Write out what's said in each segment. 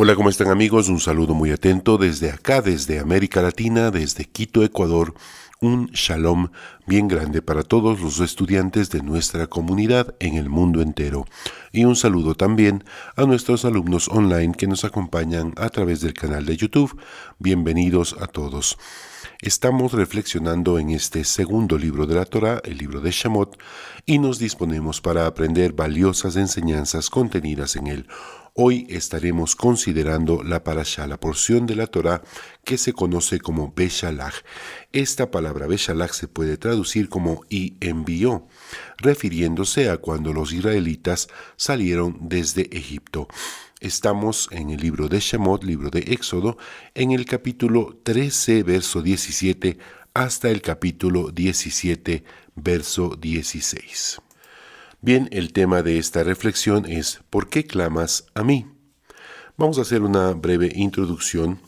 Hola, ¿cómo están amigos? Un saludo muy atento desde acá, desde América Latina, desde Quito, Ecuador. Un shalom bien grande para todos los estudiantes de nuestra comunidad en el mundo entero. Y un saludo también a nuestros alumnos online que nos acompañan a través del canal de YouTube. Bienvenidos a todos. Estamos reflexionando en este segundo libro de la Torá, el libro de Shemot, y nos disponemos para aprender valiosas enseñanzas contenidas en él. Hoy estaremos considerando la parashá, la porción de la Torá que se conoce como Beshalach. Esta palabra Beshalach se puede traducir como y envió, refiriéndose a cuando los israelitas salieron desde Egipto. Estamos en el libro de Shemot, libro de Éxodo, en el capítulo 13, verso 17, hasta el capítulo 17, verso 16. Bien, el tema de esta reflexión es ¿por qué clamas a mí? Vamos a hacer una breve introducción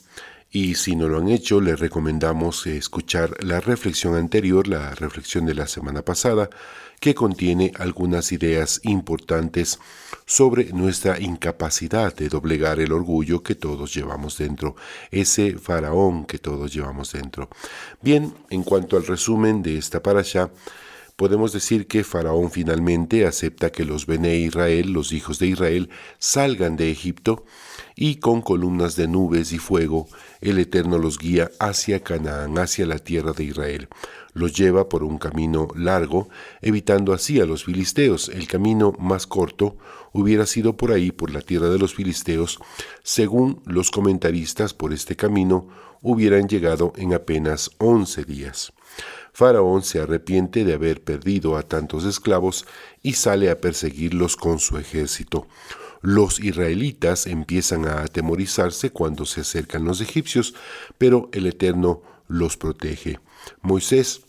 y si no lo han hecho, les recomendamos escuchar la reflexión anterior, la reflexión de la semana pasada, que contiene algunas ideas importantes sobre nuestra incapacidad de doblegar el orgullo que todos llevamos dentro, ese faraón que todos llevamos dentro. Bien, en cuanto al resumen de esta parashá, podemos decir que Faraón finalmente acepta que los Bene Israel, los hijos de Israel, salgan de Egipto y con columnas de nubes y fuego el Eterno los guía hacia Canaán, hacia la tierra de Israel. Los lleva por un camino largo, evitando así a los filisteos. El camino más corto hubiera sido por ahí, por la tierra de los filisteos. Según los comentaristas, por este camino hubieran llegado en apenas 11 días. Faraón se arrepiente de haber perdido a tantos esclavos y sale a perseguirlos con su ejército. Los israelitas empiezan a atemorizarse cuando se acercan los egipcios, pero el Eterno los protege. Moisés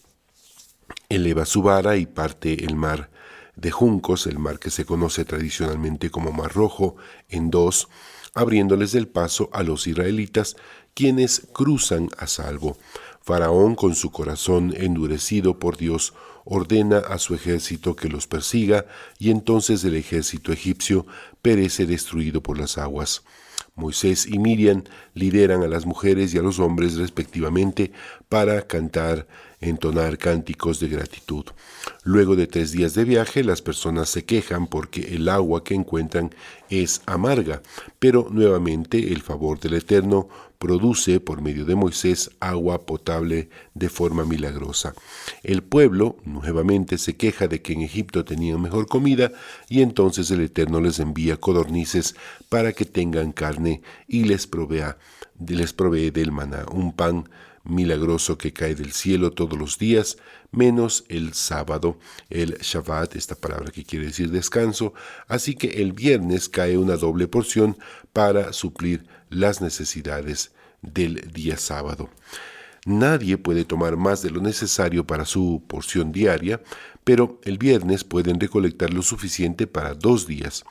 eleva su vara y parte el mar de juncos, el mar que se conoce tradicionalmente como Mar Rojo, en dos, abriéndoles el paso a los israelitas, quienes cruzan a salvo. Faraón, con su corazón endurecido por Dios, ordena a su ejército que los persiga, y entonces el ejército egipcio perece destruido por las aguas. Moisés y Miriam lideran a las mujeres y a los hombres respectivamente para cantar, entonar cánticos de gratitud. Luego de 3 días de viaje, las personas se quejan porque el agua que encuentran es amarga, pero nuevamente el favor del Eterno produce por medio de Moisés agua potable de forma milagrosa. El pueblo nuevamente se queja de que en Egipto tenían mejor comida y entonces el Eterno les envía codornices para que tengan carne y les provee del maná, un pan milagroso que cae del cielo todos los días, menos el sábado, el Shabbat, esta palabra que quiere decir descanso, así que el viernes cae una doble porción para suplir las necesidades del día sábado. Nadie puede tomar más de lo necesario para su porción diaria, pero el viernes pueden recolectar lo suficiente para 2 días.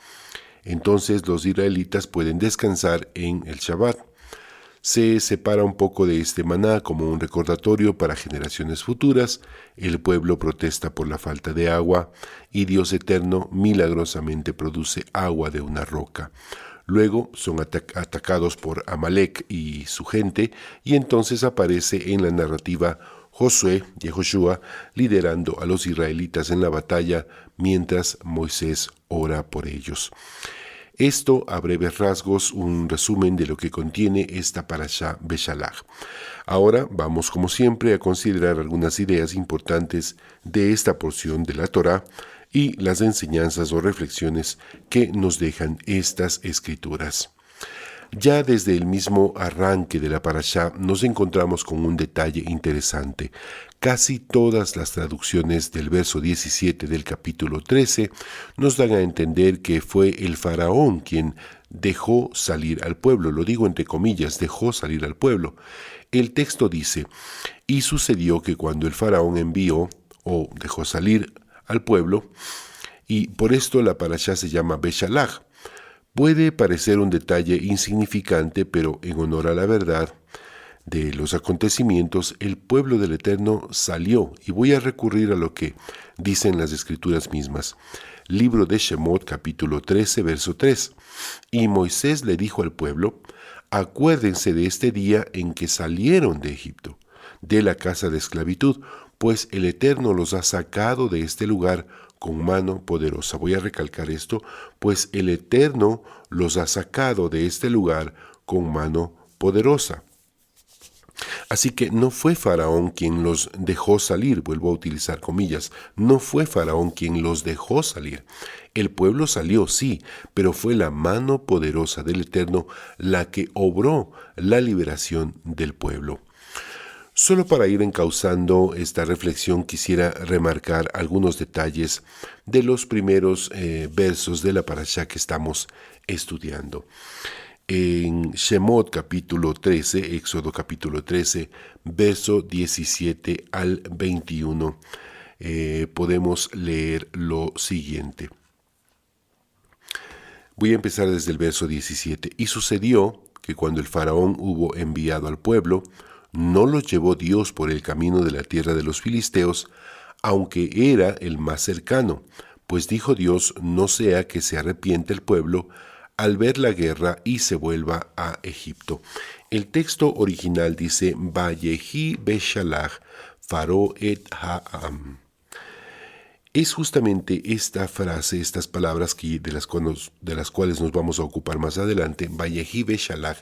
Entonces los israelitas pueden descansar en el Shabbat. Se separa un poco de este maná como un recordatorio para generaciones futuras. El pueblo protesta por la falta de agua y Dios eterno milagrosamente produce agua de una roca. Luego son atacados por Amalek y su gente y entonces aparece en la narrativa Josué, Yehoshua, liderando a los israelitas en la batalla mientras Moisés ora por ellos. Esto, a breves rasgos, un resumen de lo que contiene esta parashá Beshalach. Ahora vamos, como siempre, a considerar algunas ideas importantes de esta porción de la Torá y las enseñanzas o reflexiones que nos dejan estas escrituras. Ya desde el mismo arranque de la parashá nos encontramos con un detalle interesante. Casi todas las traducciones del verso 17 del capítulo 13 nos dan a entender que fue el faraón quien dejó salir al pueblo. Lo digo entre comillas, dejó salir al pueblo. El texto dice, y sucedió que cuando el faraón envió o dejó salir al pueblo, y por esto la parashá se llama Beshalach. Puede parecer un detalle insignificante, pero en honor a la verdad de los acontecimientos, el pueblo del Eterno salió, y voy a recurrir a lo que dicen las Escrituras mismas. Libro de Shemot, capítulo 13, verso 3. Y Moisés le dijo al pueblo: acuérdense de este día en que salieron de Egipto, de la casa de esclavitud, pues el Eterno los ha sacado de este lugar con mano poderosa. Voy a recalcar esto, pues el Eterno los ha sacado de este lugar con mano poderosa. Así que no fue Faraón quien los dejó salir, vuelvo a utilizar comillas, no fue Faraón quien los dejó salir. El pueblo salió, sí, pero fue la mano poderosa del Eterno la que obró la liberación del pueblo. Solo para ir encauzando esta reflexión quisiera remarcar algunos detalles de los primeros versos de la parashá que estamos estudiando. En Shemot capítulo 13, Éxodo capítulo 13, verso 17 al 21, podemos leer lo siguiente. Voy a empezar desde el verso 17. Y sucedió que cuando el faraón hubo enviado al pueblo, no los llevó Dios por el camino de la tierra de los filisteos, aunque era el más cercano, pues dijo Dios: no sea que se arrepiente el pueblo al ver la guerra y se vuelva a Egipto. El texto original dice: Vayehi beshalach faro et ha'am. Es justamente esta frase, estas palabras de las cuales nos vamos a ocupar más adelante, Vayehi beshalach,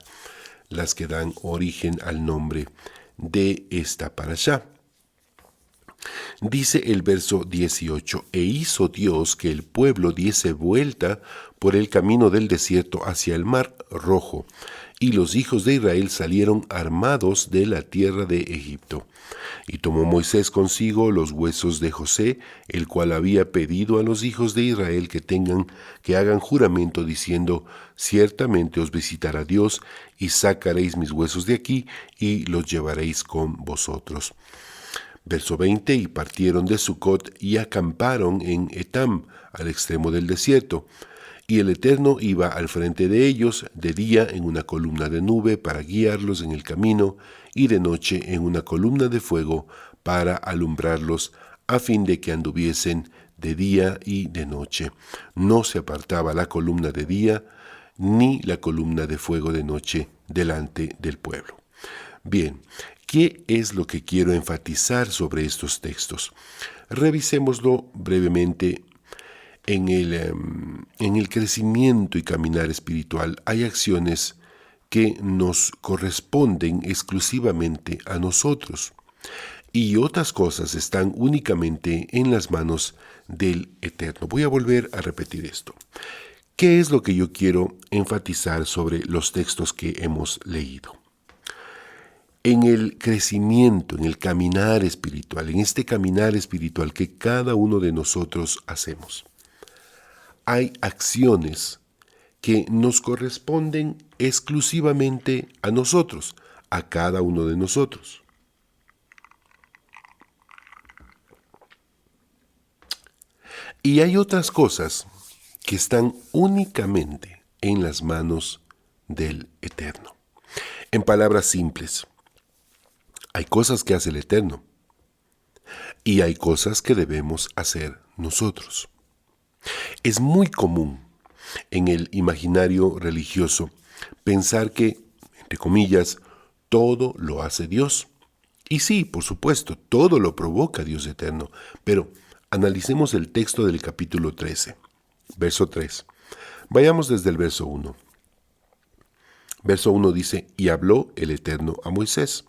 las que dan origen al nombre de esta parashá. Dice el verso 18: e hizo Dios que el pueblo diese vuelta por el camino del desierto hacia el mar Rojo, y los hijos de Israel salieron armados de la tierra de Egipto. Y tomó Moisés consigo los huesos de José, el cual había pedido a los hijos de Israel que hagan juramento diciendo: ciertamente os visitará Dios, y sacaréis mis huesos de aquí, y los llevaréis con vosotros. Verso 20: y partieron de Sucot y acamparon en Etam, al extremo del desierto. Y el Eterno iba al frente de ellos, de día en una columna de nube para guiarlos en el camino, y de noche en una columna de fuego para alumbrarlos, a fin de que anduviesen de día y de noche. No se apartaba la columna de día, ni la columna de fuego de noche delante del pueblo. Bien, ¿qué es lo que quiero enfatizar sobre estos textos? Revisémoslo brevemente. En el crecimiento y caminar espiritual hay acciones que nos corresponden exclusivamente a nosotros, y otras cosas están únicamente en las manos del Eterno. Voy a volver a repetir esto. ¿Qué es lo que yo quiero enfatizar sobre los textos que hemos leído? En el crecimiento, en el caminar espiritual, en este caminar espiritual que cada uno de nosotros hacemos, hay acciones que nos corresponden exclusivamente a nosotros, a cada uno de nosotros. Y hay otras cosas que están únicamente en las manos del Eterno. En palabras simples, hay cosas que hace el Eterno y hay cosas que debemos hacer nosotros. Es muy común en el imaginario religioso pensar que, entre comillas, todo lo hace Dios. Y sí, por supuesto, todo lo provoca Dios eterno, pero analicemos el texto del capítulo 13, verso 3. Vayamos desde el verso 1. Verso 1 dice: y habló el Eterno a Moisés.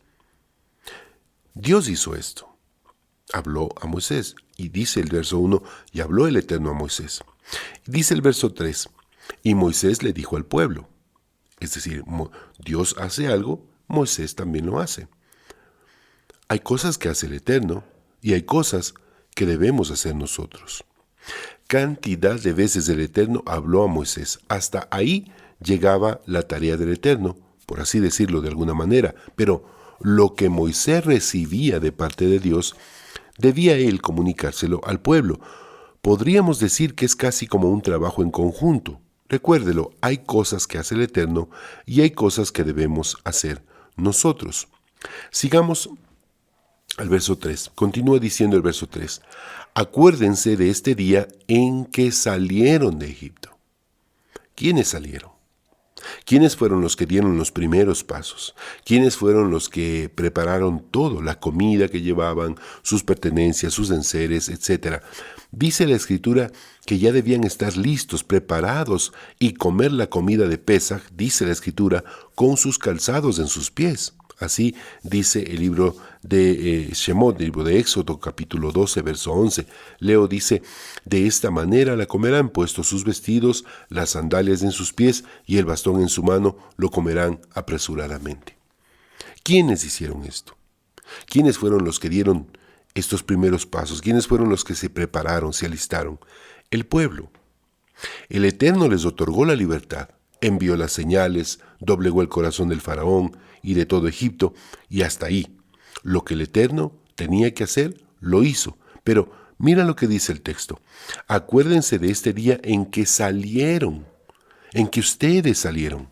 Dios hizo esto. Habló a Moisés. Y dice el verso 1, y habló el Eterno a Moisés. Dice el verso 3, y Moisés le dijo al pueblo. Es decir, Dios hace algo, Moisés también lo hace. Hay cosas que hace el Eterno y hay cosas que debemos hacer nosotros. Cantidad de veces el Eterno habló a Moisés. Hasta ahí llegaba la tarea del Eterno, por así decirlo de alguna manera. Pero lo que Moisés recibía de parte de Dios, debía él comunicárselo al pueblo. Podríamos decir que es casi como un trabajo en conjunto. Recuérdelo, hay cosas que hace el Eterno y hay cosas que debemos hacer nosotros. Sigamos al verso 3. Continúa diciendo el verso 3. Acuérdense de este día en que salieron de Egipto. ¿Quiénes salieron? ¿Quiénes fueron los que dieron los primeros pasos? ¿Quiénes fueron los que prepararon todo, la comida que llevaban, sus pertenencias, sus enseres, etcétera? Dice la Escritura que ya debían estar listos, preparados y comer la comida de Pesaj, dice la Escritura, con sus calzados en sus pies. Así dice el libro de Shemot, el libro de Éxodo, capítulo 12, verso 11. Leo dice, de esta manera la comerán, puestos sus vestidos, las sandalias en sus pies y el bastón en su mano, lo comerán apresuradamente. ¿Quiénes hicieron esto? ¿Quiénes fueron los que dieron estos primeros pasos? ¿Quiénes fueron los que se prepararon, se alistaron? El pueblo. El Eterno les otorgó la libertad, envió las señales, doblegó el corazón del faraón y de todo Egipto, y hasta ahí. Lo que el Eterno tenía que hacer, lo hizo. Pero mira lo que dice el texto. Acuérdense de este día en que salieron, en que ustedes salieron.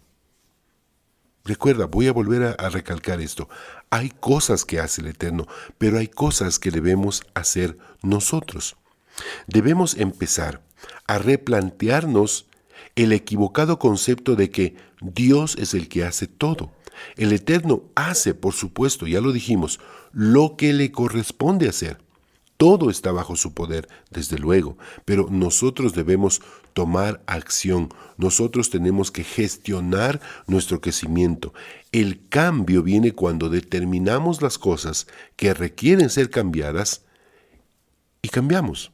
Recuerda, voy a volver a recalcar esto. Hay cosas que hace el Eterno, pero hay cosas que debemos hacer nosotros. Debemos empezar a replantearnos el equivocado concepto de que Dios es el que hace todo. El Eterno hace, por supuesto, ya lo dijimos, lo que le corresponde hacer. Todo está bajo su poder, desde luego, pero nosotros debemos tomar acción. Nosotros tenemos que gestionar nuestro crecimiento. El cambio viene cuando determinamos las cosas que requieren ser cambiadas y cambiamos.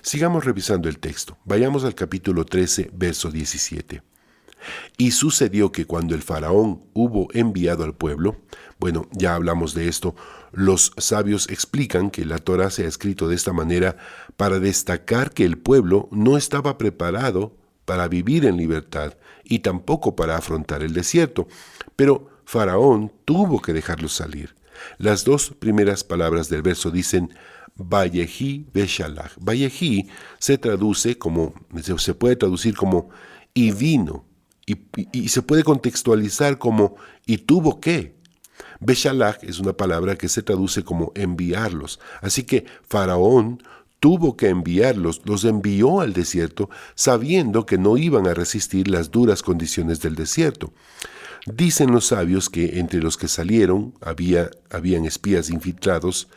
Sigamos revisando el texto. Vayamos al capítulo 13, verso 17. Y sucedió que cuando el faraón hubo enviado al pueblo, bueno, ya hablamos de esto, los sabios explican que la Torá se ha escrito de esta manera para destacar que el pueblo no estaba preparado para vivir en libertad y tampoco para afrontar el desierto, pero Faraón tuvo que dejarlos salir. Las dos primeras palabras del verso dicen Vayehi Beshalach. Vayehi se puede traducir como y vino. Y se puede contextualizar como y tuvo que. Beshalach es una palabra que se traduce como enviarlos. Así que Faraón tuvo que enviarlos, los envió al desierto sabiendo que no iban a resistir las duras condiciones del desierto. Dicen los sabios que entre los que salieron habían espías infiltrados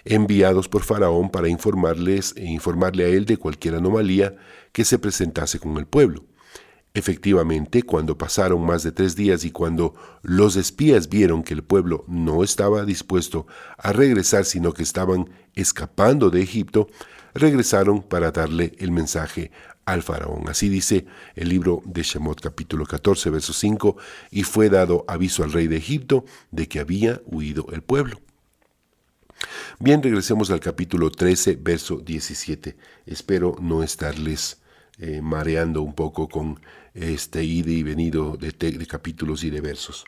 enviados por Faraón para informarle a él de cualquier anomalía que se presentase con el pueblo. Efectivamente, cuando pasaron más de 3 días y cuando los espías vieron que el pueblo no estaba dispuesto a regresar, sino que estaban escapando de Egipto, regresaron para darle el mensaje al faraón. Así dice el libro de Shemot capítulo 14, verso 5, y fue dado aviso al rey de Egipto de que había huido el pueblo. Bien, regresemos al capítulo 13, verso 17. Espero no estarles mareando un poco con este ida y venido de capítulos y de versos.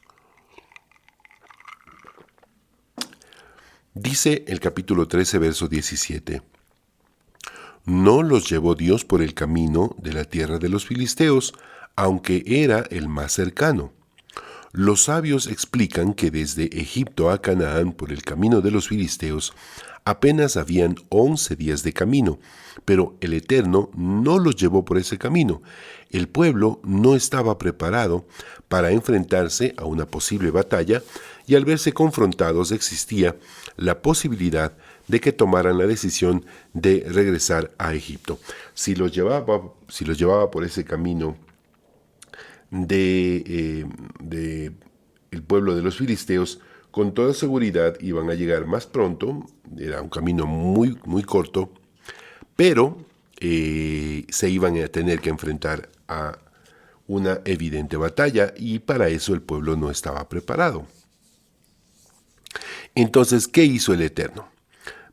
Dice el capítulo 13, verso 17. No los llevó Dios por el camino de la tierra de los filisteos, aunque era el más cercano. Los sabios explican que desde Egipto a Canaán por el camino de los filisteos apenas habían 11 días de camino, pero el Eterno no los llevó por ese camino. El pueblo no estaba preparado para enfrentarse a una posible batalla y al verse confrontados existía la posibilidad de que tomaran la decisión de regresar a Egipto. Si los llevaba por ese camino de el pueblo de los filisteos, con toda seguridad iban a llegar más pronto. Era un camino muy, muy corto, pero se iban a tener que enfrentar a una evidente batalla y para eso el pueblo no estaba preparado. Entonces, ¿qué hizo el Eterno?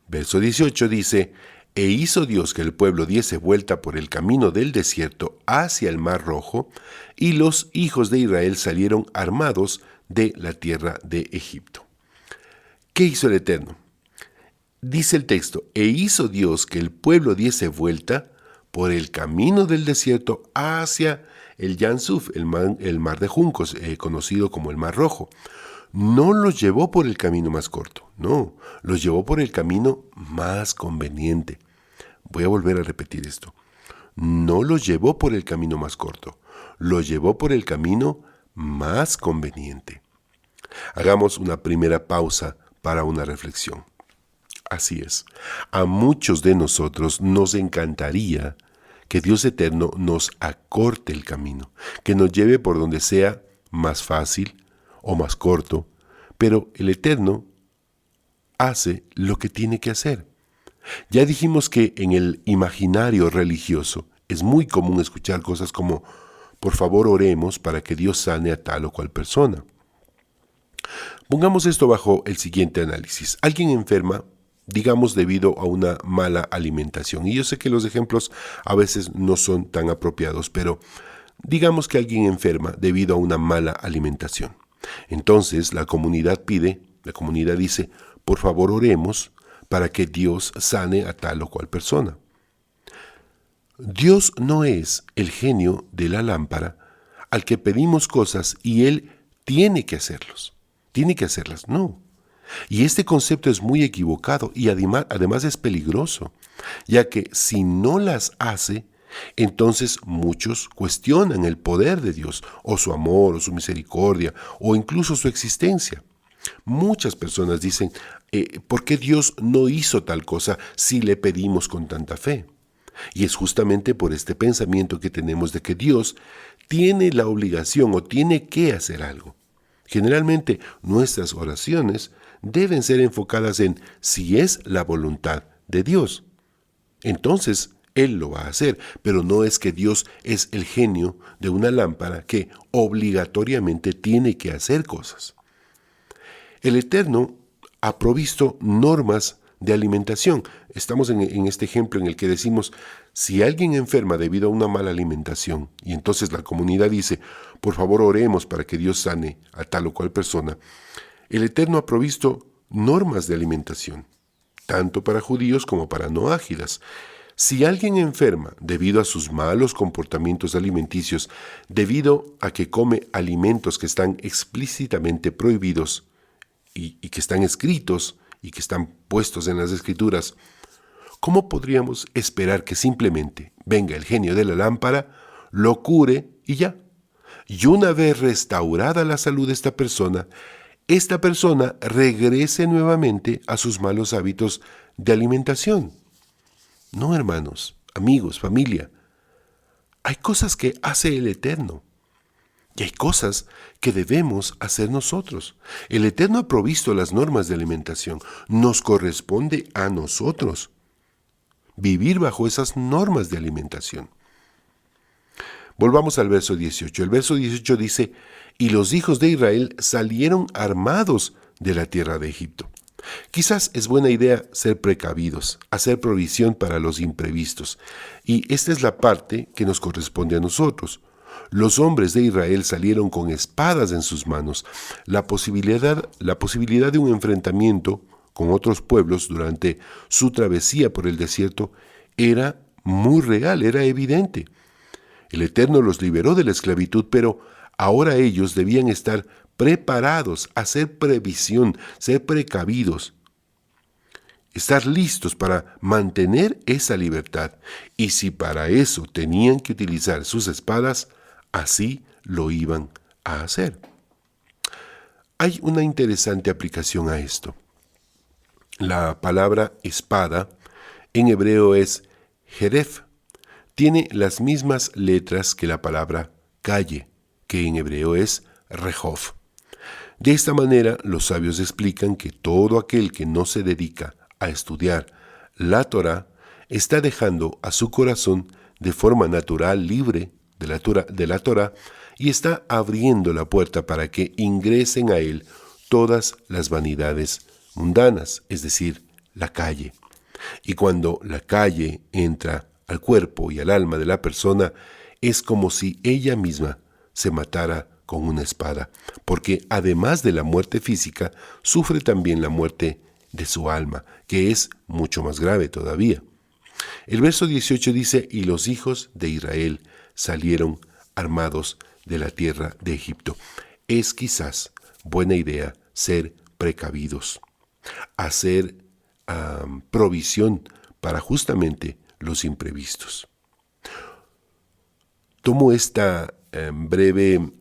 Verso 18 dice, e hizo Dios que el pueblo diese vuelta por el camino del desierto hacia el Mar Rojo, y los hijos de Israel salieron armados de la tierra de Egipto. ¿Qué hizo el Eterno? Dice el texto, e hizo Dios que el pueblo diese vuelta por el camino del desierto hacia el Yansuf, el mar de juncos, conocido como el Mar Rojo. No los llevó por el camino más corto, no, los llevó por el camino más conveniente. Voy a volver a repetir esto. No los llevó por el camino más corto, los llevó por el camino más conveniente. Hagamos una primera pausa para una reflexión. Así es, a muchos de nosotros nos encantaría que Dios eterno nos acorte el camino, que nos lleve por donde sea más fácil o más corto, pero el eterno hace lo que tiene que hacer. Ya dijimos que en el imaginario religioso es muy común escuchar cosas como, por favor oremos para que Dios sane a tal o cual persona. Pongamos esto bajo el siguiente análisis. Alguien enferma, digamos debido a una mala alimentación. Y yo sé que los ejemplos a veces no son tan apropiados, pero digamos que alguien enferma debido a una mala alimentación. Entonces la comunidad dice, por favor oremos para que Dios sane a tal o cual persona. Dios no es el genio de la lámpara al que pedimos cosas y Él tiene que hacerlas, no. Y este concepto es muy equivocado y además es peligroso, ya que si no las hace, entonces muchos cuestionan el poder de Dios, o su amor, o su misericordia, o incluso su existencia. Muchas personas dicen, ¿por qué Dios no hizo tal cosa si le pedimos con tanta fe? Y es justamente por este pensamiento que tenemos de que Dios tiene la obligación o tiene que hacer algo. Generalmente nuestras oraciones deben ser enfocadas en si es la voluntad de Dios. Entonces Él lo va a hacer, pero no es que Dios es el genio de una lámpara que obligatoriamente tiene que hacer cosas. El Eterno ha provisto normas de alimentación. Estamos en este ejemplo en el que decimos, si alguien enferma debido a una mala alimentación, y entonces la comunidad dice, por favor oremos para que Dios sane a tal o cual persona, el Eterno ha provisto normas de alimentación, tanto para judíos como para no ágidas. Si alguien enferma debido a sus malos comportamientos alimenticios, debido a que come alimentos que están explícitamente prohibidos y que están escritos y que están puestos en las Escrituras, ¿cómo podríamos esperar que simplemente venga el genio de la lámpara, lo cure y ya? Y una vez restaurada la salud de esta persona regrese nuevamente a sus malos hábitos de alimentación. No, hermanos, amigos, familia. Hay cosas que hace el Eterno y hay cosas que debemos hacer nosotros. El Eterno ha provisto las normas de alimentación. Nos corresponde a nosotros vivir bajo esas normas de alimentación. Volvamos al verso 18. El verso 18 dice, y los hijos de Israel salieron armados de la tierra de Egipto. Quizás es buena idea ser precavidos, hacer provisión para los imprevistos. Y esta es la parte que nos corresponde a nosotros. Los hombres de Israel salieron con espadas en sus manos. La posibilidad de un enfrentamiento con otros pueblos durante su travesía por el desierto era muy real, era evidente. El Eterno los liberó de la esclavitud, pero ahora ellos debían estar preparados, hacer previsión, ser precavidos, estar listos para mantener esa libertad. Y si para eso tenían que utilizar sus espadas, así lo iban a hacer. Hay una interesante aplicación a esto. La palabra espada en hebreo es jeref. Tiene las mismas letras que la palabra calle, que en hebreo es rehov. De esta manera, los sabios explican que todo aquel que no se dedica a estudiar la Torá está dejando a su corazón de forma natural libre de la Torá y está abriendo la puerta para que ingresen a él todas las vanidades mundanas, es decir, la calle. Y cuando la calle entra al cuerpo y al alma de la persona, es como si ella misma se matara con una espada, porque además de la muerte física, sufre también la muerte de su alma, que es mucho más grave todavía. El verso 18 dice, y los hijos de Israel salieron armados de la tierra de Egipto. Es quizás buena idea ser precavidos, hacer provisión para justamente los imprevistos. Tomo esta breve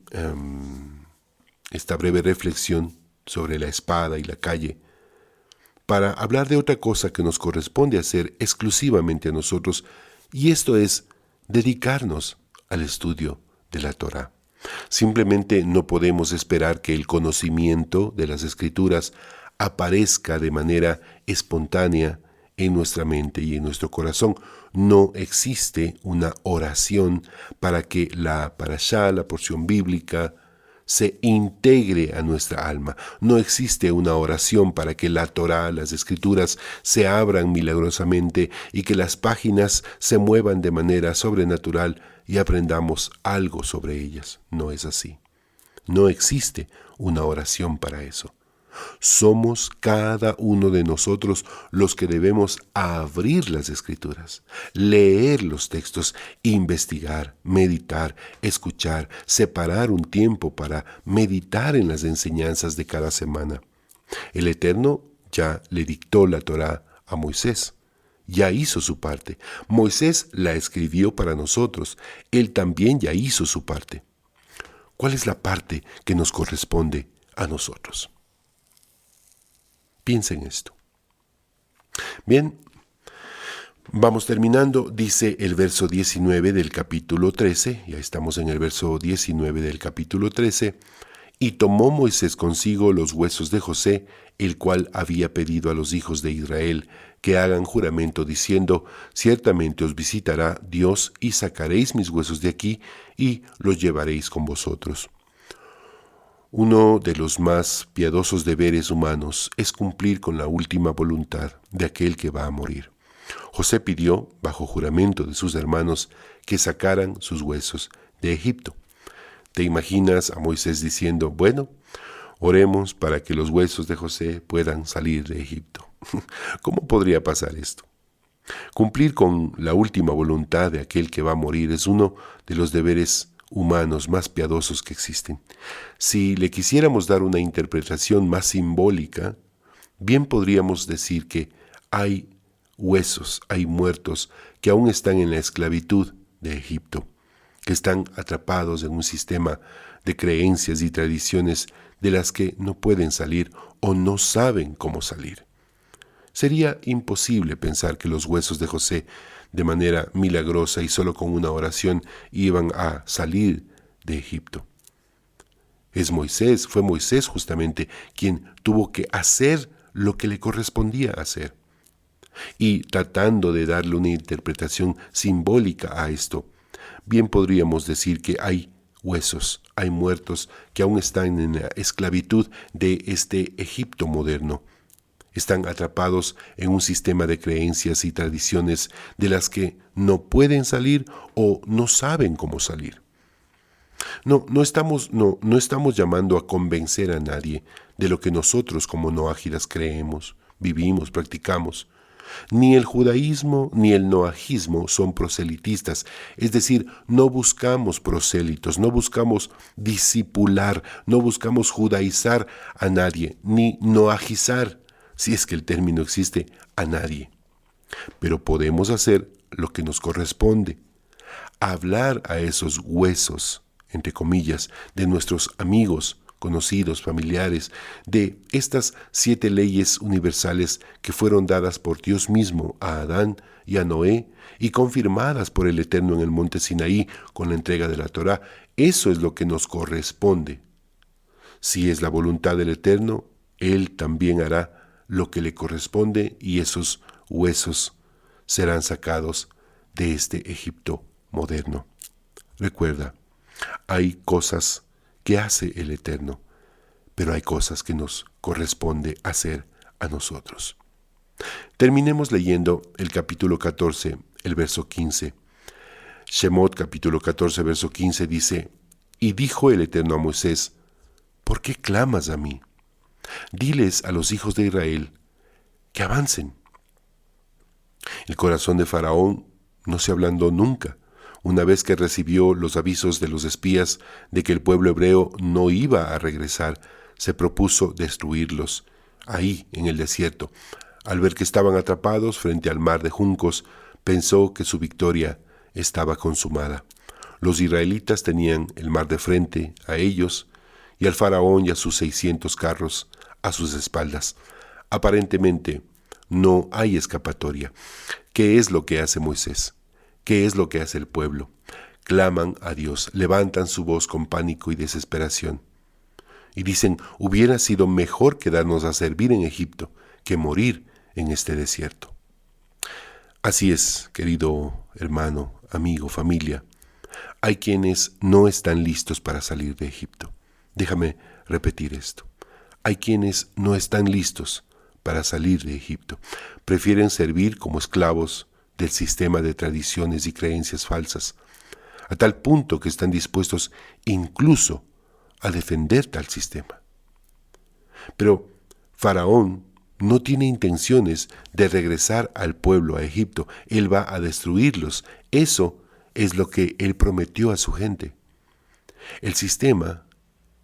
reflexión sobre la espada y la calle para hablar de otra cosa que nos corresponde hacer exclusivamente a nosotros, y esto es dedicarnos al estudio de la Torá. Simplemente no podemos esperar que el conocimiento de las Escrituras aparezca de manera espontánea en nuestra mente y en nuestro corazón. No existe una oración para que la parashá, la porción bíblica, se integre a nuestra alma. No existe una oración para que la Torá, las Escrituras, se abran milagrosamente y que las páginas se muevan de manera sobrenatural y aprendamos algo sobre ellas. No es así. No existe una oración para eso. Somos cada uno de nosotros los que debemos abrir las Escrituras, leer los textos, investigar, meditar, escuchar, separar un tiempo para meditar en las enseñanzas de cada semana. El Eterno ya le dictó la Torá a Moisés. Ya hizo su parte. Moisés la escribió para nosotros. Él también ya hizo su parte. ¿Cuál es la parte que nos corresponde a nosotros? Piensa en esto. Bien, vamos terminando. Dice el verso 19 del capítulo 13, ya estamos en el verso 19 del capítulo 13, y tomó Moisés consigo los huesos de José, el cual había pedido a los hijos de Israel que hagan juramento diciendo, ciertamente os visitará Dios y sacaréis mis huesos de aquí y los llevaréis con vosotros. Uno de los más piadosos deberes humanos es cumplir con la última voluntad de aquel que va a morir. José pidió, bajo juramento de sus hermanos, que sacaran sus huesos de Egipto. ¿Te imaginas a Moisés diciendo, bueno, oremos para que los huesos de José puedan salir de Egipto? ¿Cómo podría pasar esto? Cumplir con la última voluntad de aquel que va a morir es uno de los deberes humanos más piadosos que existen. Si le quisiéramos dar una interpretación más simbólica, bien podríamos decir que hay huesos, hay muertos que aún están en la esclavitud de Egipto, que están atrapados en un sistema de creencias y tradiciones de las que no pueden salir o no saben cómo salir. Sería imposible pensar que los huesos de José, de manera milagrosa y solo con una oración, iban a salir de Egipto. Fue Moisés justamente quien tuvo que hacer lo que le correspondía hacer. Y tratando de darle una interpretación simbólica a esto, bien podríamos decir que hay huesos, hay muertos que aún están en la esclavitud de este Egipto moderno. Están atrapados en un sistema de creencias y tradiciones de las que no pueden salir o no saben cómo salir. No estamos llamando a convencer a nadie de lo que nosotros como noágidas creemos, vivimos, practicamos. Ni el judaísmo ni el noajismo son proselitistas, es decir, no buscamos prosélitos, no buscamos discipular, no buscamos judaizar a nadie, ni noajizar, si es que el término existe, a nadie. Pero podemos hacer lo que nos corresponde, hablar a esos huesos, entre comillas, de nuestros amigos, conocidos, familiares, de estas 7 leyes universales que fueron dadas por Dios mismo a Adán y a Noé y confirmadas por el Eterno en el monte Sinaí con la entrega de la Torá. Eso es lo que nos corresponde. Si es la voluntad del Eterno, Él también hará lo que le corresponde y esos huesos serán sacados de este Egipto moderno. Recuerda, hay cosas que hace el Eterno, pero hay cosas que nos corresponde hacer a nosotros. Terminemos leyendo el capítulo 14, el verso 15. Shemot capítulo 14, verso 15 dice, y dijo el Eterno a Moisés, ¿por qué clamas a mí? Diles a los hijos de Israel que avancen. El corazón de Faraón no se ablandó nunca. Una vez que recibió los avisos de los espías de que el pueblo hebreo no iba a regresar, se propuso destruirlos ahí en el desierto. Al ver que estaban atrapados frente al mar de juncos, Pensó que su victoria estaba consumada. Los israelitas tenían el mar de frente a ellos y al faraón y a sus 600 carros a sus espaldas. Aparentemente no hay escapatoria. ¿Qué es lo que hace Moisés? ¿Qué es lo que hace el pueblo? Claman a Dios, levantan su voz con pánico y desesperación. Y dicen, hubiera sido mejor quedarnos a servir en Egipto que morir en este desierto. Así es, querido hermano, amigo, familia. Hay quienes no están listos para salir de Egipto. Déjame repetir esto. Hay quienes no están listos para salir de Egipto. Prefieren servir como esclavos del sistema de tradiciones y creencias falsas, a tal punto que están dispuestos incluso a defender tal sistema. Pero Faraón no tiene intenciones de regresar al pueblo a Egipto. Él va a destruirlos. Eso es lo que él prometió a su gente. El sistema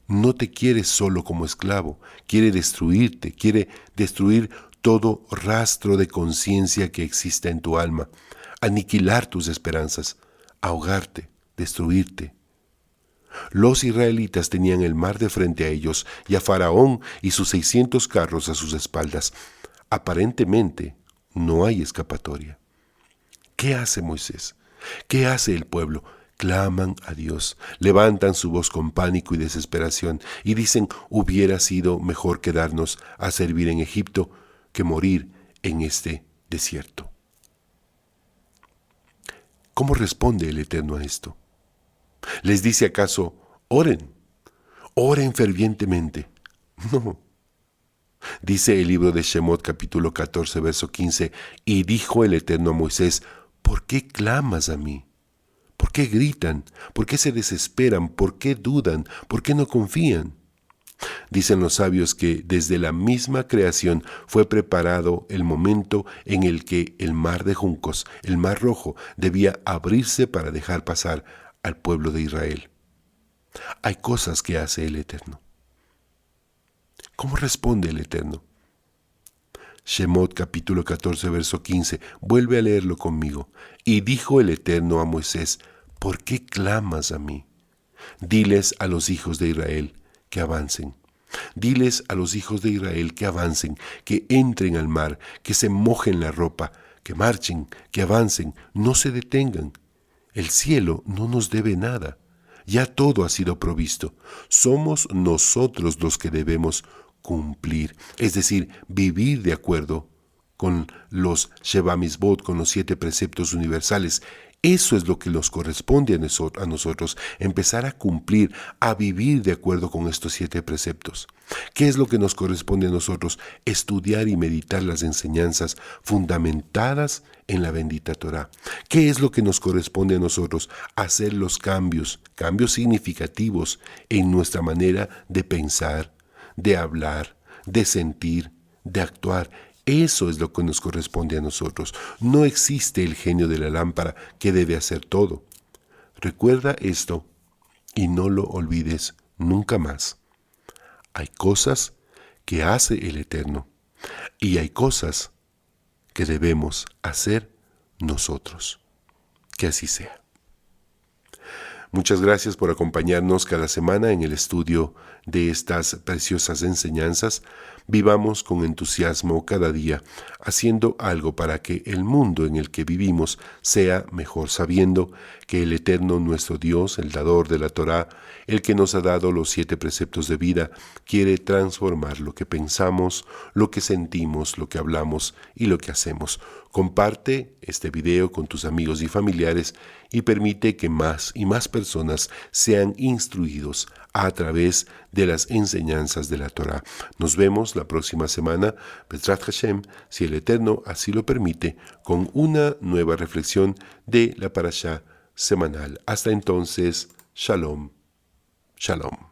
no te quiere solo como esclavo, quiere destruirte, quiere destruir todo rastro de conciencia que exista en tu alma, aniquilar tus esperanzas, ahogarte, destruirte. Los israelitas tenían el mar de frente a ellos y a Faraón y sus 600 carros a sus espaldas. Aparentemente no hay escapatoria. ¿Qué hace Moisés? ¿Qué hace el pueblo? Claman a Dios, levantan su voz con pánico y desesperación y dicen, hubiera sido mejor quedarnos a servir en Egipto que morir en este desierto. ¿Cómo responde el Eterno a esto? ¿Les dice acaso, oren fervientemente? No. Dice el libro de Shemot capítulo 14, verso 15, y dijo el Eterno a Moisés, ¿por qué clamas a mí? ¿Por qué gritan? ¿Por qué se desesperan? ¿Por qué dudan? ¿Por qué no confían? Dicen los sabios que desde la misma creación fue preparado el momento en el que el mar de juncos, el mar rojo, debía abrirse para dejar pasar al pueblo de Israel. Hay cosas que hace el Eterno. ¿Cómo responde el Eterno? Shemot capítulo 14, verso 15. Vuelve a leerlo conmigo. Y dijo el Eterno a Moisés, ¿por qué clamas a mí? Diles a los hijos de Israel que avancen. Diles a los hijos de Israel que avancen, que entren al mar, que se mojen la ropa, que marchen, que avancen, no se detengan. El cielo no nos debe nada. Ya todo ha sido provisto. Somos nosotros los que debemos cumplir, es decir, vivir de acuerdo con los Sheva Mitzvot, con los 7 preceptos universales. Eso es lo que nos corresponde a nosotros, empezar a cumplir, a vivir de acuerdo con estos 7 preceptos. ¿Qué es lo que nos corresponde a nosotros? Estudiar y meditar las enseñanzas fundamentadas en la bendita Torá. ¿Qué es lo que nos corresponde a nosotros? Hacer los cambios significativos en nuestra manera de pensar, de hablar, de sentir, de actuar. Eso es lo que nos corresponde a nosotros. No existe el genio de la lámpara que debe hacer todo. Recuerda esto y no lo olvides nunca más. Hay cosas que hace el Eterno y hay cosas que debemos hacer nosotros. Que así sea. Muchas gracias por acompañarnos cada semana en el estudio de estas preciosas enseñanzas. Vivamos con entusiasmo cada día, haciendo algo para que el mundo en el que vivimos sea mejor, sabiendo que el Eterno nuestro Dios, el dador de la Torá, el que nos ha dado los 7 preceptos de vida, quiere transformar lo que pensamos, lo que sentimos, lo que hablamos y lo que hacemos. Comparte este video con tus amigos y familiares y permite que más y más personas sean instruidos a través de las enseñanzas de la Torá. Nos vemos la próxima semana, Bezrat Hashem, si el Eterno así lo permite, con una nueva reflexión de la parashá semanal. Hasta entonces, Shalom, Shalom.